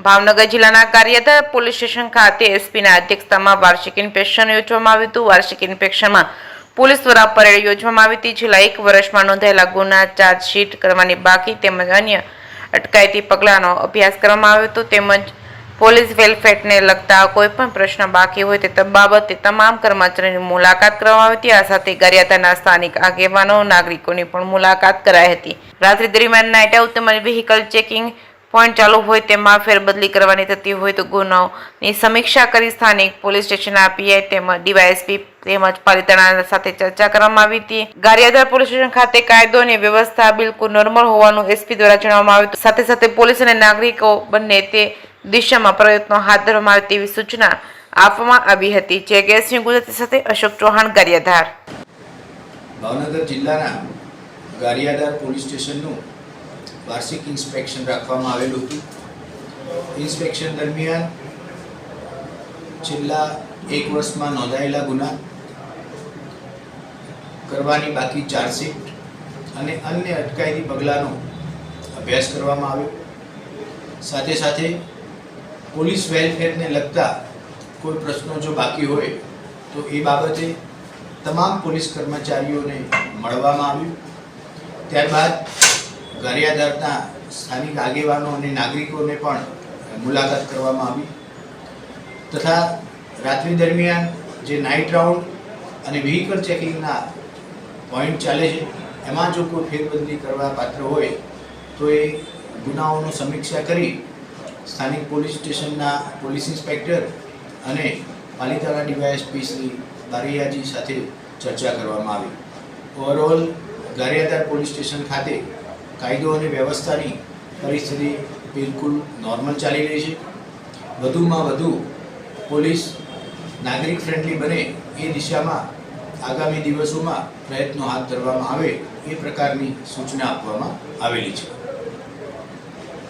ભાવનગર જિલ્લાના Gariadhar police station ખાતે એસપીના અધ્યક્ષતામાં વાર્ષિક ઇન્સ્પેક્શન યોજવામાં આવ્યું હતું। વાર્ષિક ઇન્સ્પેક્શનમાં પોલીસ દ્વારા પરેડ યોજવામાં આવી હતી। છેલ્લા 1 વર્ષમાં નોંધાયેલા ગુના, ચાર્જશીટ કરવાની બાકી તેમજ અન્ય અટકાયતી પગલાંનો અભ્યાસ કરવામાં આવ્યો હતો તેમજ પોલીસ વેલફેરને લગતા કોઈ પણ પ્રશ્ન બાકી હોય તે બાબતે તમામ કર્મચારીઓની મુલાકાત કરવામાં આવી હતી। આ સાથે ગારિયાધારના સ્થાનિક આગેવાનો, નાગરિકોની પણ મુલાકાત કરાઈ હતી। રાત્રિ દરમિયાન નાઇટ આઉટ તેમજ વ્હીકલ ચેકિંગ પોઈન્ટ ચાલુ હોય તેમાં ફેરબદલી કરવાની થતી હોય તો ગુનાઓની સમીક્ષા કરી સ્થાનિક પોલીસ સ્ટેશનના પીઆઈ તેમજ ડીવાયએસપી તેમજ પાલિતાણા સાથે ચર્ચા કરવામાં આવી હતી। ગારિયાધાર પોલીસ સ્ટેશન ખાતે કાયદો અને વ્યવસ્થા બિલકુલ નોર્મલ હોવાનું એસપી દ્વારા જણાવવામાં આવ્યું હતું। સાથે સાથે પોલીસ અને નાગરિકો બંને તે દિશામાં પ્રયત્નો હાથ ધરવામાં આવે તેવી સૂચના આપવામાં આવી હતી। જે ગેસની ગુજરાતી સાથે અશોક ચૌહાણ, ગારિયાધાર। ભાવનગર જિલ્લાના ગારિયાધાર પોલીસ સ્ટેશનનું વાર્ષિક ઇન્સ્પેક્શન રાખવામાં આવેલું હતું। ઇન્સ્પેક્શન દરમિયાન છેલ્લા 1 વર્ષમાં નોંધાયેલા ગુના, કરવાની બાકી ચાર્જશીટ અને અન્ય અટકાયતી પગલાંનો અભ્યાસ કરવામાં આવ્યો। સાથે સાથે પોલીસ વેલફેરને લગતા કોઈ પ્રશ્નો જો બાકી હોય તો એ બાબતે તમામ પોલીસ કર્મચારીઓને મળવામાં આવ્યું। ત્યારબાદ ગારિયાધારના સ્થાનિક આગેવાનો અને નાગરિકોને પણ મુલાકાત કરવામાં આવી તથા રાત્રિ દરમિયાન જે નાઇટ રાઉન્ડ અને વ્હીકલ ચેકિંગના પોઈન્ટ ચાલે છે એમાં જો કોઈ ફેરબદલી કરવા પાત્ર હોય તો એ ગુનાઓની સમીક્ષા કરી સ્થાનિક પોલીસ સ્ટેશનના પોલીસ ઇન્સ્પેક્ટર અને પાલિતાણા ડીવાયએસપી શ્રી બારૈયાજી સાથે ચર્ચા કરવામાં આવી। ઓવરઓલ ગારિયાધાર પોલીસ સ્ટેશન ખાતે કાયદો અને વ્યવસ્થાની પરિસ્થિતિ બિલકુલ નોર્મલ ચાલી રહી છે। વધુમાં વધુ પોલીસ નાગરિક ફ્રેન્ડલી બને એ દિશામાં આગામી દિવસોમાં પ્રયત્નો હાથ ધરવામાં આવે એ પ્રકારની સૂચના આપવામાં આવેલી છે।